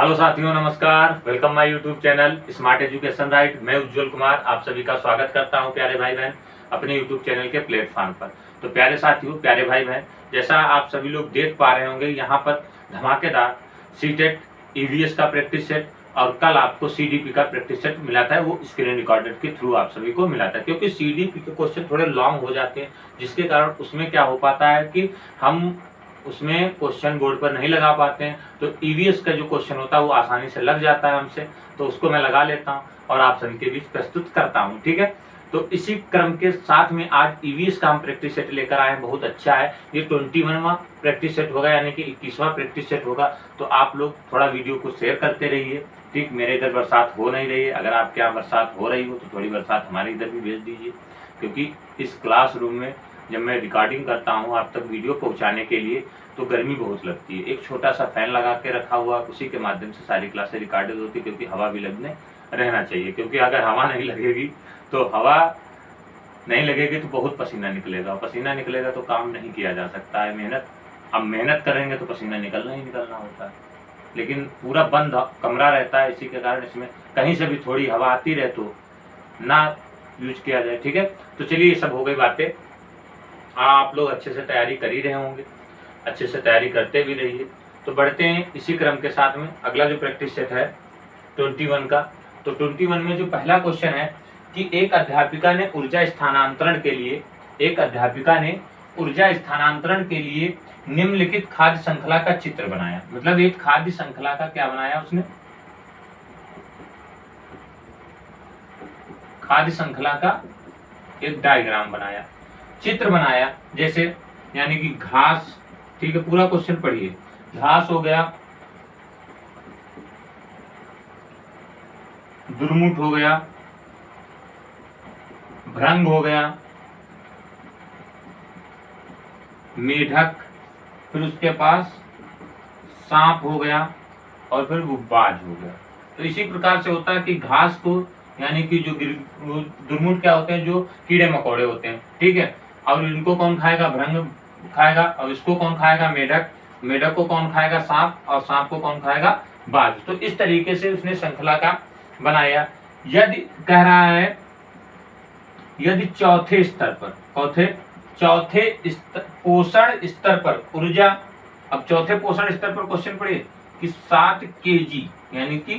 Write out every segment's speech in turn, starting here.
Hello साथियों, नमस्कार। Welcome my YouTube channel smart education right. मैं उज्जवल कुमार आप सभी का स्वागत करता हूं प्यारे भाई बहन अपने यूट्यूब चैनल के प्लेटफॉर्म पर। तो प्यारे साथियों, प्यारे भाई बहन, जैसा आप सभी लोग देख पा रहे होंगे, यहाँ पर धमाकेदार सीटेट ईवीएस का प्रैक्टिस सेट और कल आपको सीडीपी का प्रैक्टिस सेट मिला था। वो स्क्रीन रिकॉर्डेड के थ्रू आप सभी को मिला था, क्योंकि सीडीपी के क्वेश्चन थोड़े लॉन्ग हो जाते हैं, जिसके कारण उसमें क्या हो पाता है कि हम उसमें क्वेश्चन बोर्ड पर नहीं लगा पाते हैं। तो ईवीएस का जो क्वेश्चन होता है वो आसानी से लग जाता है हमसे, तो उसको मैं लगा लेता हूं और आप सभी के बीच प्रस्तुत करता हूं। ठीक है, तो इसी क्रम के साथ में आज ईवीएस का हम प्रैक्टिस सेट लेकर आए हैं। बहुत अच्छा है, ये 21वां प्रैक्टिस सेट होगा, यानी कि 21वां प्रैक्टिस सेट होगा। तो आप लोग थोड़ा वीडियो को शेयर करते रहिए। ठीक, मेरे इधर बरसात हो नहीं रही है, अगर आपके यहाँ बरसात हो रही हो तो थोड़ी बरसात हमारे इधर भी भेज दीजिए, क्योंकि इस क्लासरूम में जब मैं रिकॉर्डिंग करता हूँ आप तक वीडियो पहुँचाने के लिए, तो गर्मी बहुत लगती है। एक छोटा सा फैन लगा के रखा हुआ, उसी के माध्यम से सारी क्लासें रिकॉर्डेड होती है, क्योंकि हवा भी लगने रहना चाहिए। क्योंकि अगर हवा नहीं लगेगी तो बहुत पसीना निकलेगा, पसीना निकलेगा तो काम नहीं किया जा सकता है। अब मेहनत करेंगे तो पसीना निकलना ही निकलना होता है, लेकिन पूरा बंद कमरा रहता है, इसी के कारण इसमें कहीं से भी थोड़ी हवा आती रहे तो ना यूज किया जाए। ठीक है, तो चलिए, ये सब हो गई बातें। आप लोग अच्छे से तैयारी कर ही रहे होंगे, अच्छे से तैयारी करते भी रहिए। तो बढ़ते हैं इसी क्रम के साथ में। अगला जो प्रैक्टिस सेट है 21 का, तो 21 में जो पहला क्वेश्चन है कि एक अध्यापिका ने ऊर्जा स्थानांतरण के लिए निम्नलिखित खाद्य श्रृंखला का चित्र बनाया। मतलब एक खाद्य श्रृंखला का क्या बनाया उसने, खाद्य श्रृंखला का एक डायग्राम बनाया, चित्र बनाया। जैसे यानी कि घास, ठीक है, पूरा क्वेश्चन पढ़िए। घास हो गया, दुर्मुट हो गया, भृंग हो गया, मेढक, फिर उसके पास सांप हो गया और फिर वो बाज हो गया। तो इसी प्रकार से होता है कि घास को, यानी कि जो दुर्मुट क्या होते हैं, जो कीड़े मकोड़े होते हैं, ठीक है, और इनको कौन खाएगा, भृंग खाएगा, और इसको कौन खाएगा, मेढक, मेढक को कौन खाएगा, सांप, और सांप को कौन खाएगा, बाज। तो इस तरीके से उसने श्रृंखला का बनाया। यदि कह रहा है, यदि चौथे पोषण स्तर पर ऊर्जा, अब चौथे पोषण स्तर पर क्वेश्चन पढ़िए कि 7 kg यानी कि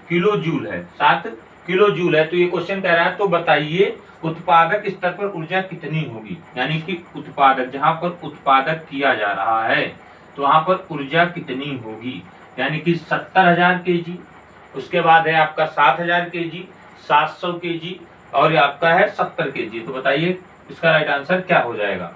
किलो जूल है, 7 किलो जूल है। तो ये क्वेश्चन कह रहा है, तो बताइए उत्पादक स्तर पर ऊर्जा कितनी होगी। यानी कि उत्पादक, जहां पर उत्पादक किया जा रहा है तो वहां पर ऊर्जा कितनी होगी, यानी कि 70,000 kg, उसके बाद है आपका 7,000 kg, 700 kg, और ये आपका है 70 kg। तो बताइए इसका राइट आंसर क्या हो जाएगा।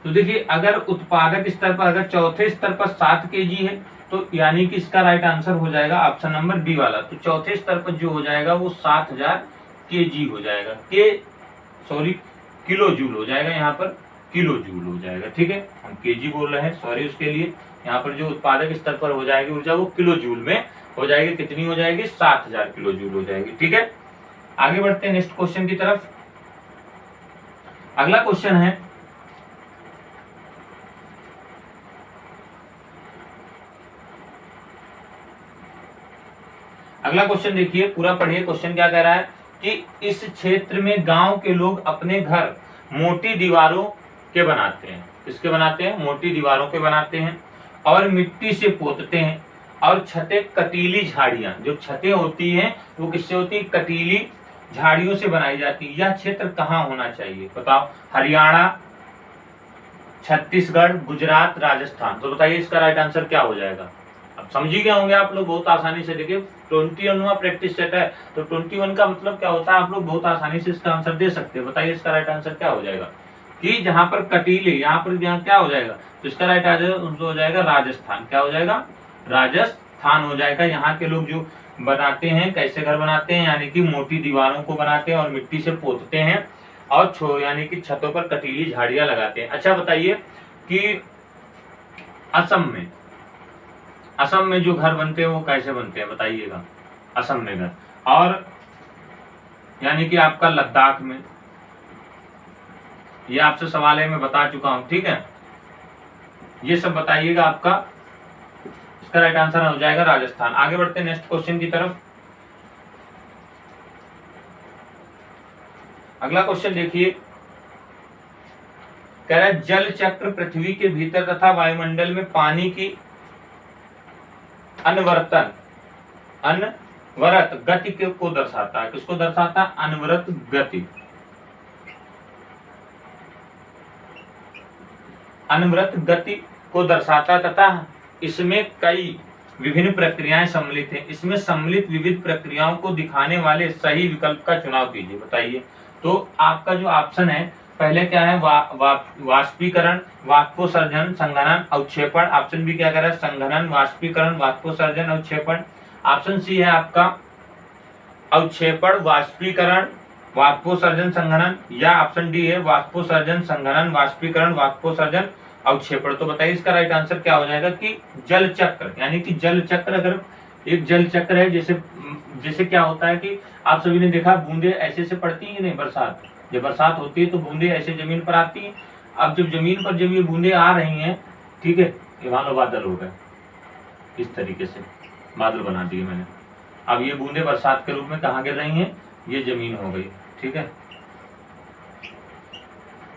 तो देखिए, अगर उत्पादक स्तर पर, अगर चौथे स्तर पर 7 kg है, तो यानी कि इसका राइट आंसर हो जाएगा ऑप्शन नंबर बी वाला। तो चौथे स्तर पर जो हो जाएगा वो 7,000 kg हो जाएगा, किलो जूल हो जाएगा, यहाँ पर किलो जूल हो जाएगा। ठीक है, हम केजी बोल रहे हैं, सॉरी उसके लिए। यहाँ पर जो उत्पादक स्तर पर हो जाएगी ऊर्जा वो किलो जूल में हो जाएगी। कितनी हो जाएगी, 7,000 किलो जूल हो जाएगी। ठीक है, आगे बढ़ते हैं नेक्स्ट क्वेश्चन की तरफ। अगला क्वेश्चन है, अगला क्वेश्चन देखिए, पूरा पढ़िए। क्वेश्चन क्या कह रहा है कि इस क्षेत्र में गांव के लोग अपने घर मोटी दीवारों के बनाते हैं। किसके बनाते हैं, मोटी दीवारों के बनाते हैं, और मिट्टी से पोतते हैं, और छतें कटीली झाड़ियां, जो छतें होती हैं वो किससे होती है, कटीली झाड़ियों से बनाई जाती है। यह क्षेत्र कहाँ होना चाहिए, बताओ। हरियाणा, छत्तीसगढ़, गुजरात, राजस्थान। तो बताइए इसका राइट आंसर क्या हो जाएगा। अब समझ ही गए होंगे आप लोग बहुत आसानी से। देखिए 21वां प्रैक्टिस सेट है, तो 21 का मतलब क्या होता है, आप लोग बहुत आसानी से इसका आंसर दे सकते हैं। बताइए इसका राइट आंसर क्या हो जाएगा, कि जहां पर कटीले, यहाँ पर क्या हो जाएगा, तो इसका राइट आंसर हो जाएगा राजस्थान। क्या हो जाएगा, राजस्थान हो जाएगा। यहाँ के लोग जो बनाते हैं, कैसे घर बनाते हैं, यानी कि मोटी दीवारों को बनाते हैं और मिट्टी से पोतते हैं, और यानी कि छतों पर कटीली झाड़ियां लगाते हैं। अच्छा बताइए कि असम में जो घर बनते हैं वो कैसे बनते हैं, बताइएगा। असम में घर, और यानी कि आपका लद्दाख में, ये आपसे सवाल है, मैं बता चुका हूं, ठीक है। ये सब बताइएगा आपका। इसका राइट आंसर हो जाएगा राजस्थान। आगे बढ़ते हैं नेक्स्ट क्वेश्चन की तरफ। अगला क्वेश्चन देखिए, कह रहा है जल चक्र पृथ्वी के भीतर तथा वायुमंडल में पानी की अनवरत गति को दर्शाता है। किसको दर्शाता है? अनवरत गति। अनवरत गति को दर्शाता तथा इसमें कई विभिन्न प्रक्रियाएं सम्मिलित हैं। इसमें सम्मिलित विविध प्रक्रियाओं को दिखाने वाले सही विकल्प का चुनाव कीजिए। बताइए। तो आपका जो ऑप्शन है पहले क्या है? वाष्पीकरण, वाष्पोत्सर्जन, संघनन, अवक्षेपण। ऑप्शन बी क्या कर रहा है? संघनन, वाष्पीकरण, वाष्पोत्सर्जन, अवक्षेपण। ऑप्शन सी है आपका अवक्षेपण, वाष्पीकरण, वाष्पोत्सर्जन, संघनन, या ऑप्शन डी है वाष्पोत्सर्जन, संघनन, वाष्पीकरण, वाष्पोत्सर्जन, अवक्षेपण। तो बताइए इसका राइट आंसर क्या हो जाएगा कि जल चक्र। यानी कि जल चक्र, अगर एक जल चक्र है, जैसे क्या होता है कि आप सभी ने देखा बूंदे ऐसे से पड़ती है नहीं, बरसात, जब बरसात होती है तो बूंदे ऐसे जमीन पर आती है। अब जब जमीन पर जब ये बूंदे आ रही हैं, ठीक है, ये मान लो बादल हो गए, इस तरीके से बादल बना दिए मैंने। अब ये बूंदे बरसात के रूप में कहाँ गिर रही हैं? ये जमीन हो गई, ठीक है,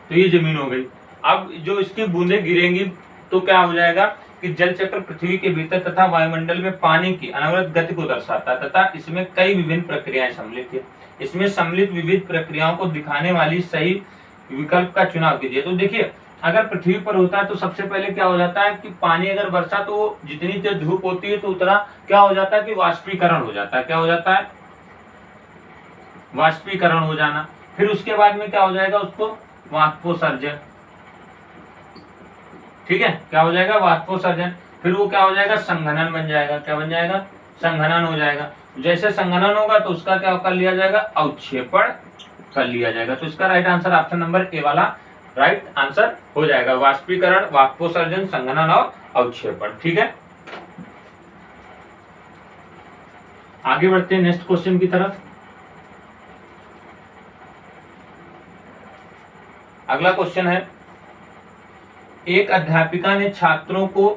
तो ये जमीन हो गई। अब जो इसकी बूंदे गिरेंगी तो क्या हो जाएगा कि जल चक्र पृथ्वी के भीतर तथा वायुमंडल में पानी की अनवरत गति को दर्शाता है तथा इसमें कई विभिन्न प्रक्रियाएं सम्मिलित है। इसमें सम्मिलित विविध प्रक्रियाओं को दिखाने वाली सही विकल्प का चुनाव कीजिए। तो देखिए, अगर पृथ्वी पर होता है तो सबसे पहले क्या हो जाता है कि पानी अगर बरसा तो जितनी तेज धूप होती है तो उतना क्या हो जाता है कि वाष्पीकरण हो जाता है। क्या हो जाता है? वाष्पीकरण हो जाना। फिर उसके बाद में क्या हो जाएगा? उसको वाष्पोत्सर्जन, ठीक है, क्या हो जाएगा? वाष्पोत्सर्जन। फिर वो क्या हो जाएगा? संघनन बन जाएगा। क्या बन जाएगा? संघनन हो जाएगा। जैसे संघनन होगा तो उसका क्या कर लिया जाएगा? अवक्षेपण कर लिया जाएगा। तो इसका right answer option number A वाला राइट आंसर हो जाएगा। वाष्पीकरण, वाष्पोत्सर्जन, संघनन और अवक्षेपण, ठीक है। आगे बढ़ते हैं नेक्स्ट क्वेश्चन की तरफ। अगला क्वेश्चन है, एक अध्यापिका ने छात्रों को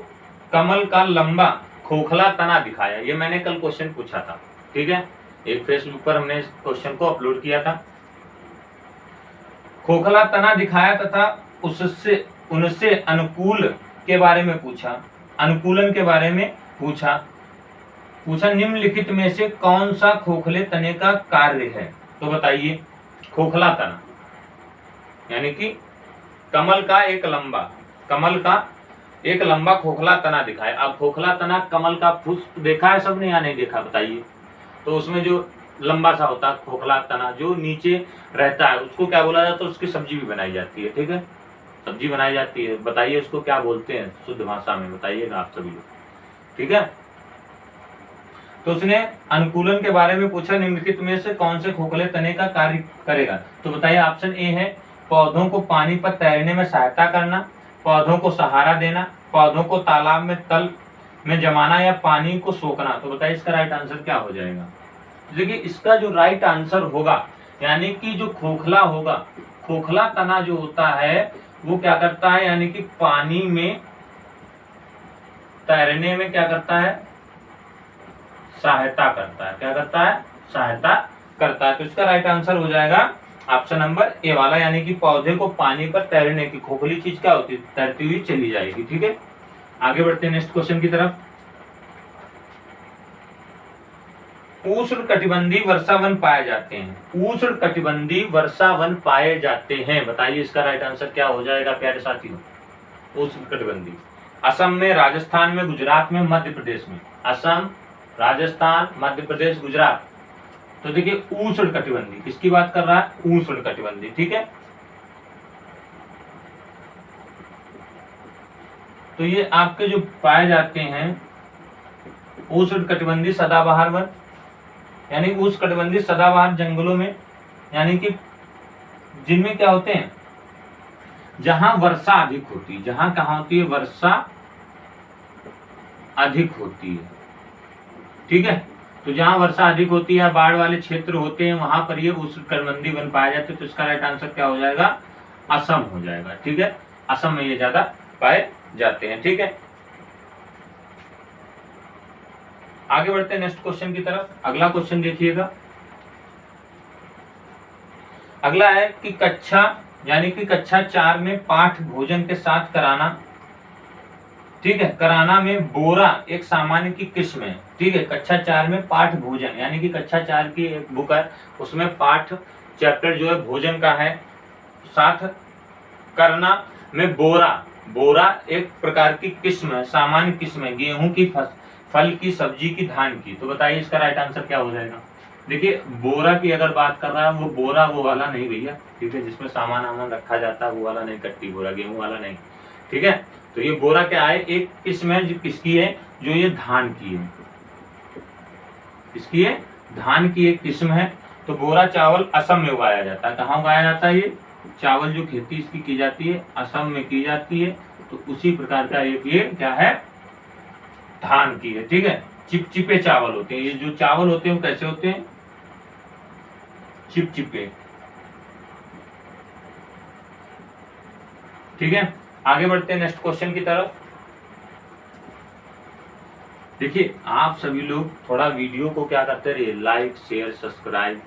कमल का लंबा खोखला तना दिखाया। ये मैंने कल क्वेश्चन पूछा था, ठीक है, एक फेसबुक पर हमने इस क्वेश्चन को अपलोड किया था। खोखला तना दिखाया तथा उससे उनसे अनुकूल के बारे में पूछा, अनुकूलन के बारे में पूछा। निम्नलिखित में से कौन सा खोखले तने का कार्य है? तो बताइए। खोखला तना यानी कि कमल का एक लंबा खोखला तना दिखाया। अब खोखला तना कमल का पुष्प देखा है सबने या नहीं देखा? बताइए। तो उसमें जो लंबा सा होता है खोखला तना जो नीचे रहता है उसको क्या बोला जाता है? उसकी सब्जी भी बनाई जाती है, ठीक है, सब्जी बनाई जाती है। बताइए उसको क्या बोलते हैं शुद्ध भाषा में? बताइएगा आप सभी लोग, ठीक है। तो उसने अनुकूलन के बारे में पूछा, निम्नलिखित में से कौन से खोखले तने का कार्य करेगा? तो बताइए। ऑप्शन ए है पौधों को पानी पर तैरने में सहायता करना, पौधों को सहारा देना, पौधों को तालाब में तल में जमाना, या पानी को सोखना। तो बताइए इसका राइट आंसर क्या हो जाएगा? देखिए, इसका जो राइट आंसर होगा यानी कि जो खोखला होगा, खोखला तना जो होता है वो क्या करता है? यानी कि पानी में तैरने में क्या करता है? सहायता करता है। क्या करता है? सहायता करता है। तो इसका राइट आंसर हो जाएगा ऑप्शन नंबर ए वाला, यानी कि पौधे को पानी पर तैरने की खोखली चीज क्या होती है? तैरती हुई चली जाएगी, ठीक है। आगे बढ़ते हैं नेक्स्ट क्वेश्चन की तरफ। उष्णकटिबंधीय वर्षावन पाए जाते हैं। उष्णकटिबंधीय वर्षावन पाए जाते हैं। बताइए इसका राइट आंसर क्या हो जाएगा प्यारे साथियों? उष्णकटिबंधीय असम में, राजस्थान में, गुजरात में, मध्य प्रदेश में। असम, राजस्थान, मध्य प्रदेश, गुजरात। तो देखिए उष्णकटिबंधीय किसकी बात कर रहा है? उष्णकटिबंधीय, ठीक है। तो ये आपके जो पाए जाते हैं उष्णकटिबंधीय सदाबहार वन, यानी उष्णकटिबंधीय सदाबहार जंगलों में, यानी कि जिनमें क्या होते हैं? जहां वर्षा अधिक होती है। जहां कहाँ होती है? वर्षा अधिक होती है, ठीक है। तो जहां वर्षा अधिक होती है, बाढ़ वाले क्षेत्र होते हैं, वहां पर ये उष्णकटिबंधीय वन पाए जाते हैं। तो इसका राइट आंसर क्या हो जाएगा? असम हो जाएगा, ठीक है। असम में ये ज्यादा पाए जाते हैं। ठीक है, आगे बढ़ते हैं नेक्स्ट क्वेश्चन की तरफ। अगला क्वेश्चन देखिएगा। अगला है कि कक्षा यानी कि कक्षा 4 में पाठ भोजन के साथ कराना, ठीक है, कराना में बोरा एक सामान्य की किस्म है। ठीक है, कक्षा 4 में पाठ भोजन यानी कि कक्षा 4 की एक बुक है, उसमें पाठ चैप्टर जो है भोजन का है, साथ करना में बोरा एक प्रकार की किस्म है, सामान्य किस्म है, गेहूं की फल की, सब्जी की, धान की। तो बताइए इसका राइट आंसर क्या हो जाएगा। देखिए बोरा की अगर बात कर रहा है, वो बोरा वो वाला नहीं भैया, ठीक है, जिसमें सामान आमान रखा जाता है वो वाला नहीं, कट्टी बोरा गेहूं वाला नहीं। ठीक है, तो ये बोरा क्या है, एक किस्म है जो किसकी है, जो ये धान की है, इसकी है धान की एक किस्म है। तो बोरा चावल असम में उगाया जाता है। कहाँ उगाया जाता है, ये चावल जो खेती इसकी की जाती है असम में की जाती है। तो उसी प्रकार का एक ये क्या है, धान की है। ठीक है, चिपचिपे चावल होते हैं, ये जो चावल होते हैं वो कैसे होते हैं, चिपचिपे। ठीक है, आगे बढ़ते हैं नेक्स्ट क्वेश्चन की तरफ। देखिए आप सभी लोग थोड़ा वीडियो को क्या करते रहिए, लाइक शेयर सब्सक्राइब।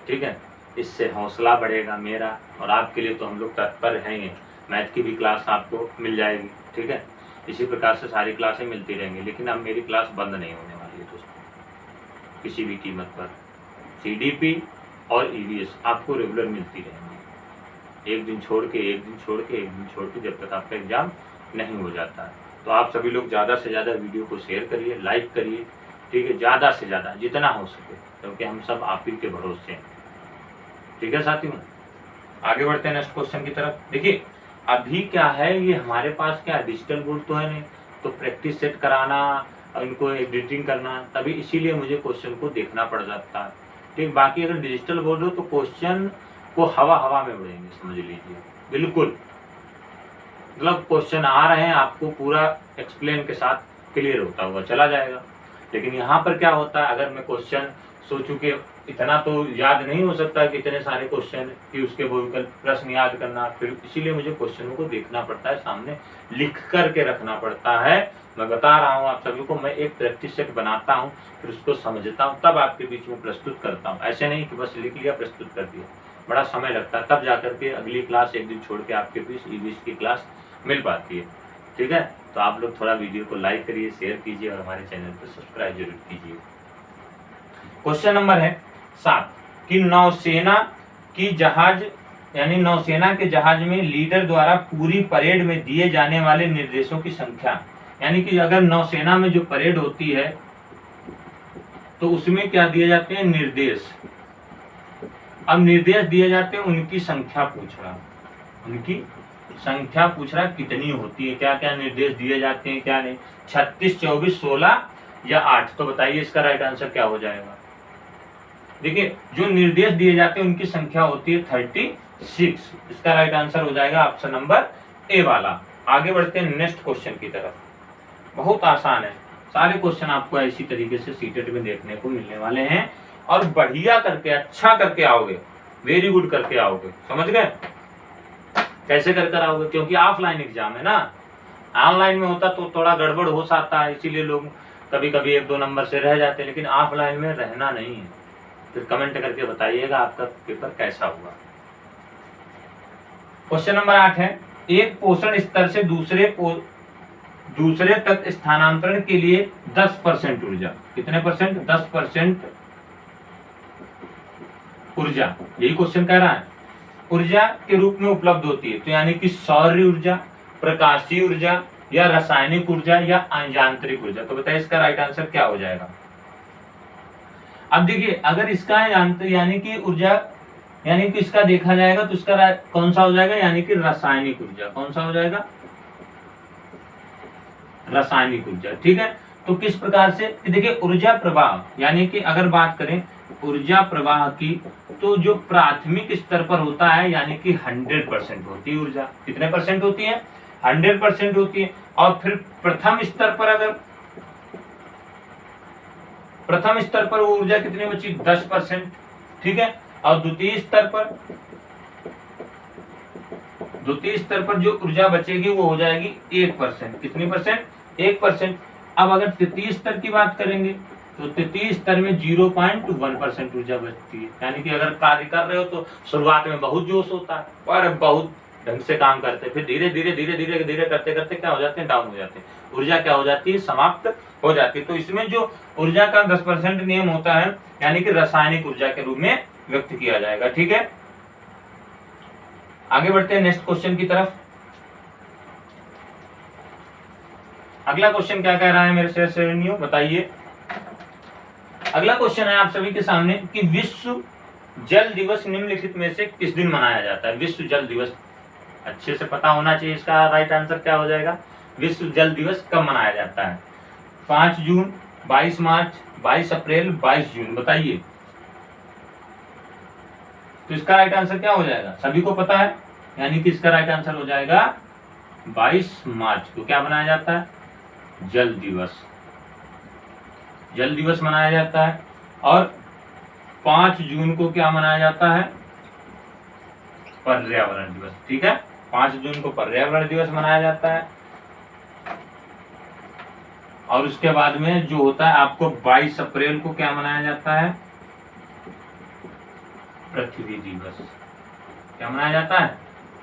ठीक है, इससे हौसला बढ़ेगा मेरा और आपके लिए तो हम लोग तत्पर हैं। मैथ की भी क्लास आपको मिल जाएगी। ठीक है, इसी प्रकार से सारी क्लासें मिलती रहेंगी, लेकिन अब मेरी क्लास बंद नहीं होने वाली है दोस्तों, किसी भी कीमत पर। CDP और EVS आपको रेगुलर मिलती रहेंगी, एक दिन छोड़ के एक दिन छोड़ के एक दिन छोड़ के, जब तक आपका एग्जाम नहीं हो जाता है। तो आप सभी लोग ज़्यादा से ज़्यादा वीडियो को शेयर करिए, लाइक करिए। ठीक है, ज़्यादा से ज़्यादा जितना हो सके, क्योंकि हम सब आप ही के भरोसे हैं। ठीक है साथियों, आगे बढ़ते हैं नेक्स्ट क्वेश्चन की तरफ। देखिए अभी क्या है, ये हमारे पास क्या डिजिटल बोर्ड तो है नहीं, तो प्रैक्टिस सेट कराना, इनको एडिटिंग करना, तभी इसीलिए मुझे क्वेश्चन को देखना पड़ जाता है। ठीक, बाकी अगर डिजिटल बोर्ड हो तो क्वेश्चन को हवा हवा में उड़ेंगे, समझ लीजिए, बिल्कुल मतलब क्वेश्चन आ रहे हैं, आपको पूरा एक्सप्लेन के साथ क्लियर होता हुआ चला जाएगा। लेकिन यहाँ पर क्या होता है, अगर मैं क्वेश्चन सोचूं कि इतना तो याद नहीं हो सकता कि इतने सारे क्वेश्चन कि उसके प्रश्न याद करना, फिर इसीलिए मुझे क्वेश्चनों को देखना पड़ता है, सामने लिख करके रखना पड़ता है। मैं बता रहा हूँ आप सभी को, मैं एक प्रैक्टिस सेट बनाता हूँ, फिर उसको समझता हूँ, तब आपके बीच में प्रस्तुत करता हूँ। ऐसे नहीं कि बस लिख लिया प्रस्तुत कर दिया, बड़ा समय लगता है, तब जाकर के अगली क्लास एक दिन छोड़ के आपके बीच EVS की क्लास मिल पाती है। ठीक है, तो आप लोग थोड़ा वीडियो को लाइक करिए, शेयर कीजिए और हमारे चैनल को सब्सक्राइब जरूर कीजिए। क्वेश्चन नंबर है 7 कि नौसेना की जहाज यानी नौसेना के जहाज में लीडर द्वारा पूरी परेड में दिए जाने वाले निर्देशों की संख्या, यानी कि अगर नौसेना में जो परेड होती है तो उसमें क्या दिए जाते हैं, निर्देश। अब निर्देश दिए जाते हैं, उनकी संख्या पूछ रहा, उनकी संख्या पूछ रहा कितनी होती है, क्या क्या निर्देश दिए जाते हैं, क्या नहीं, 36, 24, 16 या 8। तो बताइए इसका राइट आंसर क्या हो जाएगा। देखिए जो निर्देश दिए जाते हैं उनकी संख्या होती है 36, इसका राइट आंसर हो जाएगा ऑप्शन नंबर ए वाला। आगे बढ़ते हैं नेक्स्ट क्वेश्चन की तरफ। बहुत आसान है, सारे क्वेश्चन आपको इसी तरीके से सीटेट में देखने को मिलने वाले हैं, और बढ़िया करके अच्छा करके आओगे, वेरी गुड करके आओगे, समझ गए कैसे कर आओगे, क्योंकि ऑफलाइन एग्जाम है ना, ऑनलाइन में होता तो थोड़ा गड़बड़ हो सकता है, इसीलिए लोग कभी कभी 1-2 नंबर से रह जाते हैं, लेकिन ऑफलाइन में रहना नहीं है। फिर कमेंट करके बताइएगा आपका पेपर कैसा हुआ। क्वेश्चन नंबर 8 है, एक पोषण स्तर से दूसरे तक स्थानांतरण के लिए 10% ऊर्जा, कितने परसेंट, 10% ऊर्जा, यही क्वेश्चन कह रहा है, ऊर्जा के रूप में उपलब्ध होती है। तो यानी कि सौर ऊर्जा, प्रकाशीय ऊर्जा या रासायनिक ऊर्जा या यांत्रिक ऊर्जा। तो बताइए इसका राइट आंसर क्या हो जाएगा। अब देखिए अगर इसका यानी कि ऊर्जा यानी कि इसका देखा जाएगा तो इसका कौन सा हो जाएगा, यानी कि रासायनिक ऊर्जा, कौन सा हो जाएगा, रासायनिक ऊर्जा। ठीक है, तो किस प्रकार से, देखिए ऊर्जा प्रवाह यानी कि अगर बात करें ऊर्जा प्रवाह की, तो जो प्राथमिक स्तर पर होता है यानी कि 100% होती है ऊर्जा, कितने परसेंट होती है, 100% होती है। और फिर प्रथम स्तर पर अगर प्रथम स्तर पर वो ऊर्जा कितनी बची, 10%। ठीक है, और द्वितीय स्तर पर द्वितीय स्तर पर जो ऊर्जा बचेगी वो हो जाएगी 1%। कितनी परसेंट? 1%। अब अगर तृतीय स्तर की बात करेंगे तो तृतीय स्तर में 0.1% ऊर्जा बचती है। यानी कि अगर कार्य कर रहे हो तो शुरुआत में बहुत जोश होता है और बहुत ढंग से काम करते हैं, फिर धीरे धीरे धीरे धीरे धीरे करते करते क्या हो जाते हैं? डाउन हो जाते हैं, ऊर्जा क्या हो जाती है? समाप्त हो जाती है। तो इसमें जो ऊर्जा का 10% नियम होता है, यानी कि रासायनिक ऊर्जा के रूप में व्यक्त किया जाएगा। ठीक है, आगे बढ़ते हैं नेक्स्ट क्वेश्चन की तरफ। अगला क्वेश्चन क्या कह रहा है मेरे शेयर श्रेणियों, बताइए। अगला क्वेश्चन है आप सभी के सामने कि विश्व जल दिवस निम्नलिखित में से किस दिन मनाया जाता है? विश्व जल दिवस अच्छे से पता होना चाहिए, इसका राइट आंसर क्या हो जाएगा? विश्व जल दिवस कब मनाया जाता है? 5 जून, 22 मार्च, 22 अप्रैल, 22 जून, बताइए। तो इसका राइट आंसर क्या हो जाएगा? सभी को पता है, यानी कि इसका राइट आंसर हो जाएगा 22 मार्च को क्या मनाया जाता है? जल दिवस। जल दिवस मनाया जाता है। और 5 जून को क्या मनाया जाता है? पर्यावरण दिवस। ठीक है, 5 जून को पर्यावरण दिवस मनाया जाता है। और उसके बाद में जो होता है आपको 22 अप्रैल को क्या मनाया जाता है? पृथ्वी दिवस। क्या मनाया जाता है?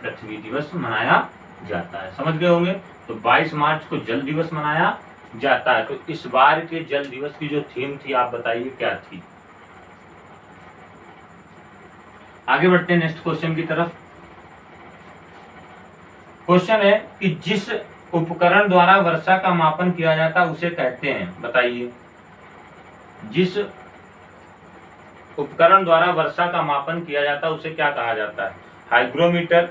पृथ्वी दिवस मनाया जाता है। समझ गए होंगे। तो 22 मार्च को जल दिवस मनाया जाता है। तो इस बार के जल दिवस की जो थीम थी आप बताइए क्या थी? आगे बढ़ते हैं नेक्स्ट क्वेश्चन की तरफ। क्वेश्चन है कि जिस उपकरण द्वारा वर्षा का मापन किया जाता है उसे कहते हैं, बताइए। जिस उपकरण द्वारा वर्षा का मापन किया जाता है उसे क्या कहा जाता है? हाइग्रोमीटर,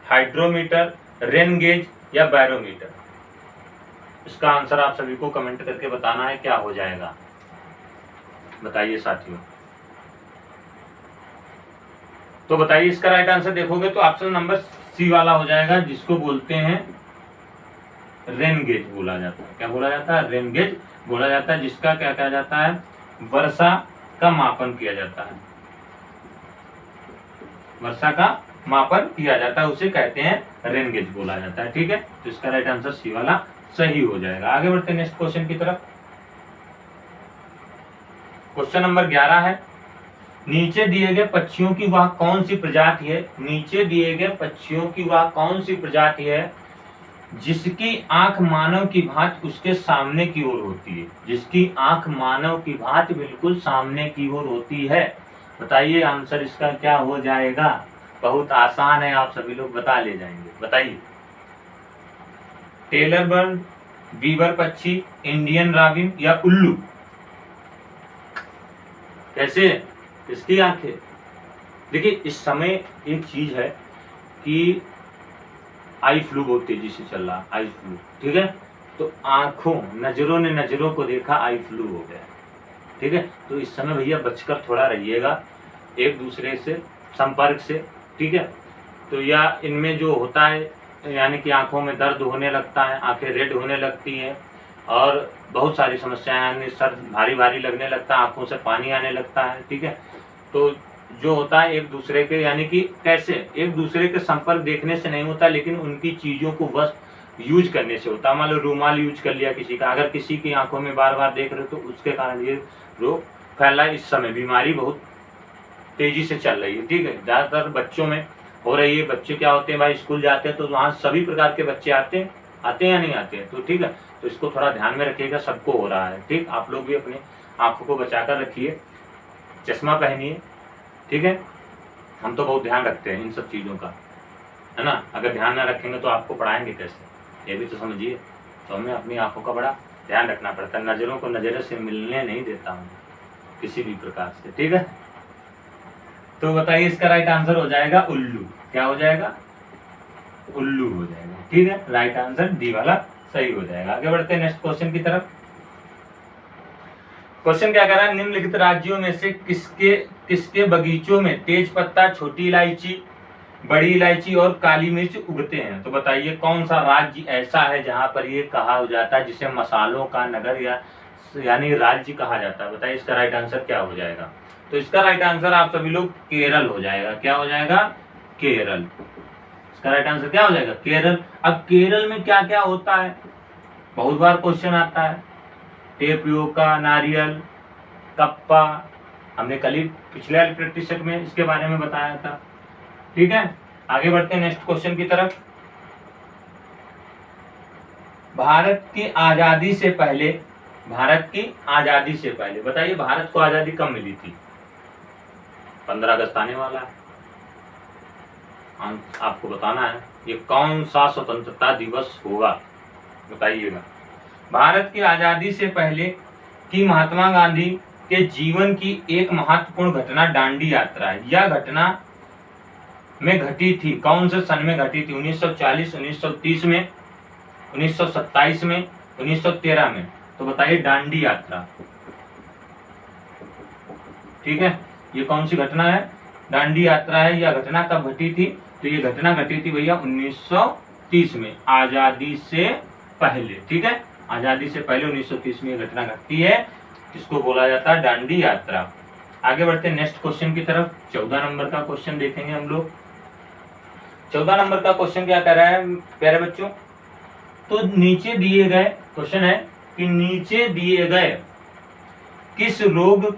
हाइड्रोमीटर, रेन गेज या बैरोमीटर? इसका आंसर आप सभी को कमेंट करके बताना है, क्या हो जाएगा बताइए साथियों। तो बताइए इसका राइट आंसर देखोगे तो ऑप्शन नंबर सी वाला हो जाएगा, जिसको बोलते हैं रेन गेज बोला जाता है। क्या बोला जाता है? रेन गेज बोला जाता है, जिसका क्या कहा जाता है? वर्षा का मापन किया जाता है। वर्षा का मापन किया जाता है उसे कहते हैं रेन गेज बोला जाता है। ठीक है, तो इसका राइट आंसर सी वाला सही हो जाएगा। आगे बढ़ते हैं नेक्स्ट क्वेश्चन की तरफ। क्वेश्चन नंबर 11 है, नीचे दिए गए पक्षियों की वह कौन सी प्रजाति है? नीचे दिए गए पक्षियों की वह कौन सी प्रजाति है जिसकी आंख मानव की भांति उसके सामने की ओर होती है? जिसकी आंख मानव की भांति बिल्कुल सामने की ओर होती है, बताइए आंसर इसका क्या हो जाएगा? बहुत आसान है, आप सभी लोग बता ले जाएंगे, बताइए। टेलर बर्ड, बीवर पक्षी, इंडियन रॉबिन या उल्लू? कैसे इसकी आंखें? देखिए इस समय एक चीज है कि आई फ्लू बहुत तेजी से चल रहा, आई फ्लू। ठीक है, तो आंखों नजरों ने नजरों को देखा, आई फ्लू हो गया। ठीक है, तो इस समय भैया बचकर थोड़ा रहिएगा एक दूसरे से संपर्क से। ठीक है, तो या इनमें जो होता है यानी कि आंखों में दर्द होने लगता है, आंखें रेड होने लगती हैं और बहुत सारी समस्याएं, यानी सर भारी भारी लगने लगता है, आंखों से पानी आने लगता है। ठीक है, तो जो होता है एक दूसरे के, यानी कि कैसे एक दूसरे के संपर्क देखने से नहीं होता, लेकिन उनकी चीजों को बस यूज करने से होता है। मान लो रूमाल यूज कर लिया किसी का, अगर किसी की आंखों में बार बार देख रहे हो तो उसके कारण ये रोग फैला। इस समय बीमारी बहुत तेजी से चल रही है। ठीक है, ज्यादातर बच्चों में हो रही है। बच्चे क्या होते हैं भाई, स्कूल जाते हैं तो वहाँ सभी प्रकार के बच्चे आते हैं या नहीं आते हैं? तो ठीक है, तो इसको थोड़ा ध्यान में रखिएगा, सबको हो रहा है। ठीक, आप लोग भी अपने आंखों को बचाकर रखिए, चश्मा पहनिए। ठीक है, हम तो बहुत ध्यान रखते हैं इन सब चीज़ों का, है ना। अगर ध्यान ना रखेंगे तो आपको पढ़ाएंगे कैसे, ये भी तो समझिए। तो हमें अपनी आंखों का बड़ा ध्यान रखना पड़ता है। नज़रों को नज़रों से मिलने नहीं देता हूँ किसी भी प्रकार से। ठीक है, तो बताइए इसका राइट आंसर हो जाएगा उल्लू। क्या हो जाएगा? उल्लू हो जाएगा। ठीक है, राइट आंसर डी वाला सही हो जाएगा। आगे बढ़ते हैं नेक्स्ट क्वेश्चन की तरफ। क्वेश्चन क्या कर रहा है, निम्नलिखित राज्यों में से किसके बगीचों में तेज पत्ता, छोटी इलायची, बड़ी इलायची और काली मिर्च उगते हैं? तो बताइए कौन सा राज्य ऐसा है जहां पर ये कहा जाता है, जिसे मसालों का नगर यानी राज्य कहा जाता है? बताइए इसका राइट आंसर क्या हो जाएगा? तो इसका राइट आंसर आप सभी लोग केरल हो जाएगा। क्या हो जाएगा? केरल। इसका राइट आंसर क्या हो जाएगा? केरल। अब केरल में क्या क्या होता है, बहुत बार क्वेश्चन आता है। टेपियोका, नारियल, कप्पा, हमने कल ही पिछले वाले प्रैक्टिस सेट में इसके बारे में बताया था। ठीक है, आगे बढ़ते हैं नेक्स्ट क्वेश्चन की तरफ। भारत की आजादी से पहले, भारत की आजादी से पहले बताइए भारत को आजादी कब मिली थी? 15 अगस्त आने वाला है, आपको बताना है ये कौन सा स्वतंत्रता दिवस होगा, बताइएगा। भारत की आजादी से पहले की महात्मा गांधी के जीवन की एक महत्वपूर्ण घटना दांडी यात्रा है। यह घटना में घटी थी, कौन से सन में घटी थी? 1940, 1930 में, 1927 में, 1913 में। तो बताइए दांडी यात्रा। ठीक है, ये कौन सी घटना है? दांडी यात्रा है। यह घटना कब घटी थी? तो ये घटना घटी थी भैया 1930 में, आजादी से पहले। ठीक है, आजादी से पहले 1930 में ये घटना घटती है, इसको बोला जाता है दांडी यात्रा। आगे बढ़ते हैं नेक्स्ट क्वेश्चन की तरफ। 14 नंबर का क्वेश्चन देखेंगे हम लोग। 14 नंबर का क्वेश्चन क्या कह रहा है प्यारे बच्चों? तो नीचे दिए गए क्वेश्चन है कि नीचे दिए गए किस रोग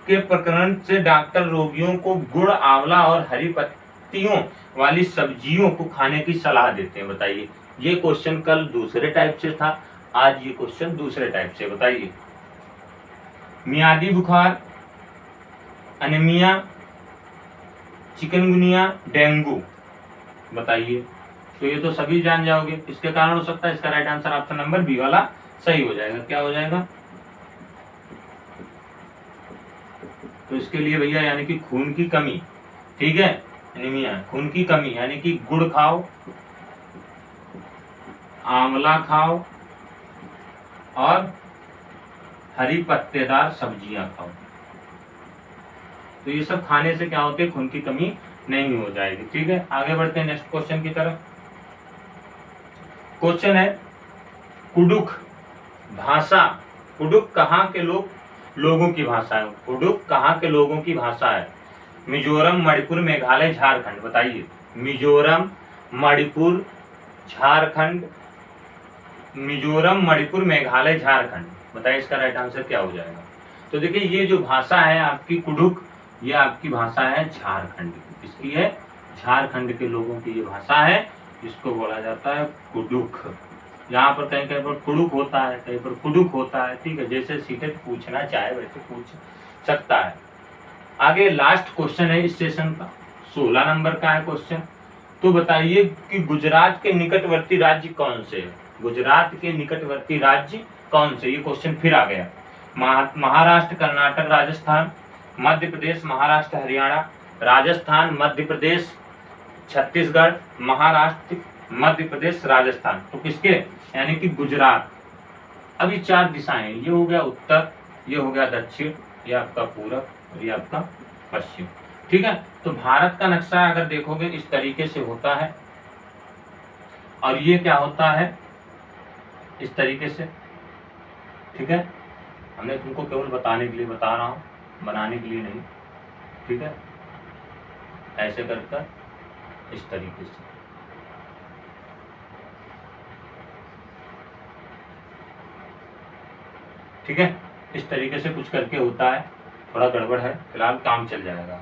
के प्रकरण से डॉक्टर रोगियों को गुड़, आंवला और हरी पत्तियों वाली सब्जियों को खाने की सलाह देते हैं? बताइए। ये क्वेश्चन कल दूसरे टाइप से था, आज ये क्वेश्चन दूसरे टाइप से। बताइए। मियादी बुखार, अनीमिया, चिकनगुनिया, डेंगू, बताइए। तो ये तो सभी जान जाओगे, इसके कारण हो सकता है। इसका right answer option number B वाला सही हो जाएगा। क्या हो जाएगा? तो इसके लिए भैया यानी कि खून की कमी, ठीक है, एनीमिया, खून की कमी, यानी कि गुड़ खाओ, आंवला खाओ और हरी पत्तेदार सब्जियां खाओ। तो ये सब खाने से क्या होती है? खून की कमी नहीं हो जाएगी। ठीक है, आगे बढ़ते हैं नेक्स्ट क्वेश्चन की तरफ। क्वेश्चन है कुडुख भाषा, कुडुख कहाँ के लोगों की भाषा है? कुडुख कहाँ के लोगों की भाषा है? मिजोरम, मणिपुर, मेघालय, झारखंड, बताइए। मिजोरम, मणिपुर, झारखंड, मिजोरम, मणिपुर, मेघालय, झारखंड, बताइए इसका राइट आंसर क्या हो जाएगा? तो देखिए ये जो भाषा है आपकी कुडुख, ये आपकी भाषा है झारखंड की। किसकी है? झारखंड के लोगों की ये भाषा है, इसको बोला जाता है कुडुख। यहाँ पर कहीं कहीं पर कुडुख होता है, कहीं पर कुडुख होता है। ठीक है, जैसे सीटेट पूछना चाहे वैसे पूछ सकता है। आगे लास्ट क्वेश्चन है इस सेशन का, 16 नंबर का है क्वेश्चन। तो बताइए कि गुजरात के निकटवर्ती राज्य कौन से है? गुजरात के निकटवर्ती राज्य कौन से? ये क्वेश्चन फिर आ गया। महाराष्ट्र, कर्नाटक, राजस्थान, मध्य प्रदेश, महाराष्ट्र, हरियाणा, राजस्थान, मध्य प्रदेश, छत्तीसगढ़, महाराष्ट्र, मध्य प्रदेश, राजस्थान। तो किसके? यानी कि गुजरात। अभी 4 दिशाएं, ये हो गया उत्तर, ये हो गया दक्षिण, ये आपका पूरब और ये आपका पश्चिम। ठीक है, तो भारत का नक्शा अगर देखोगे इस तरीके से होता है, और ये क्या होता है? इस तरीके से। ठीक है, हमने तुमको केवल बताने के लिए बता रहा हूँ, बनाने के लिए नहीं। ठीक है, ऐसे करके इस तरीके से। ठीक है, इस तरीके से कुछ करके होता है, थोड़ा गड़बड़ है, फिलहाल काम चल जाएगा।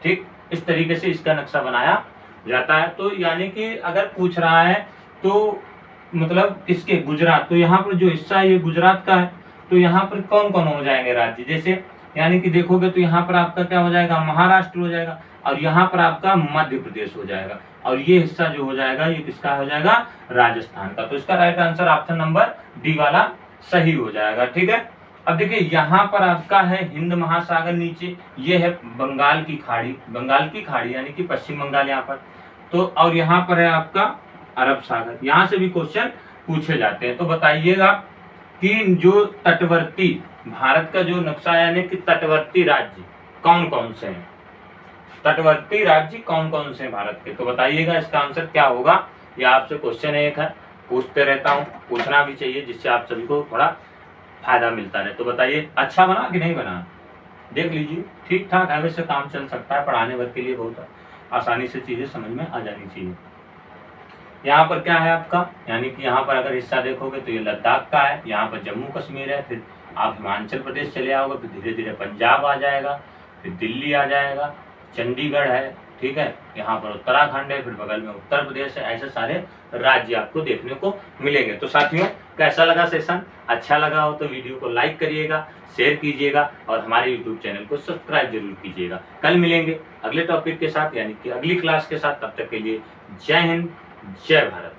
ठीक, इस तरीके से इसका नक्शा बनाया जाता है। तो यानी कि अगर पूछ रहा है तो मतलब किसके? गुजरात। तो यहाँ पर जो हिस्सा है ये गुजरात का है, तो यहाँ पर कौन कौन हो जाएंगे राज्य? जैसे यानी कि देखोगे तो यहाँ पर आपका क्या हो जाएगा? महाराष्ट्र हो जाएगा, और यहाँ पर आपका मध्य प्रदेश हो जाएगा, और ये हिस्सा जो हो जाएगा ये किसका हो जाएगा? राजस्थान का। तो इसका right answer option number D वाला सही हो जाएगा। ठीक है, अब देखिए यहाँ पर आपका है हिंद महासागर, नीचे ये है बंगाल की खाड़ी, बंगाल की खाड़ी यानी कि पश्चिम बंगाल यहाँ पर। तो और यहाँ पर है आपका अरब सागर। यहाँ से भी क्वेश्चन पूछे जाते हैं। तो बताइएगा कि जो तटवर्ती भारत का जो नक्शा है यानी कि तटवर्ती राज्य कौन कौन से हैं? तटवर्ती राज्य कौन कौन से हैं भारत के? तो बताइएगा इसका आंसर क्या होगा। ये आपसे क्वेश्चन एक है, पूछते रहता हूँ, पूछना भी चाहिए, जिससे आप सभी को थोड़ा फायदा मिलता रहे। तो बताइए अच्छा बना कि नहीं बना? देख लीजिए, ठीक ठाक है, वैसे काम चल सकता है, पढ़ाने भर के लिए बहुत आसानी से चीज़ें समझ में आ जानी चाहिए। यहाँ पर क्या है आपका, यानी कि यहाँ पर अगर हिस्सा देखोगे तो ये लद्दाख का है, यहाँ पर जम्मू कश्मीर है, फिर आप हिमाचल प्रदेश चले आओगे, फिर धीरे धीरे पंजाब आ जाएगा, फिर दिल्ली आ जाएगा, चंडीगढ़ है, ठीक है, यहाँ पर उत्तराखंड है, फिर बगल में उत्तर प्रदेश है। ऐसे सारे राज्य आपको देखने को मिलेंगे। तो साथियों, कैसा लगा सेशन? अच्छा लगा हो तो वीडियो को लाइक करिएगा, शेयर कीजिएगा और हमारे यूट्यूब चैनल को सब्सक्राइब जरूर कीजिएगा। कल मिलेंगे अगले टॉपिक के साथ, यानी कि अगली क्लास के साथ। तब तक के लिए जय हिंद, जय भारत।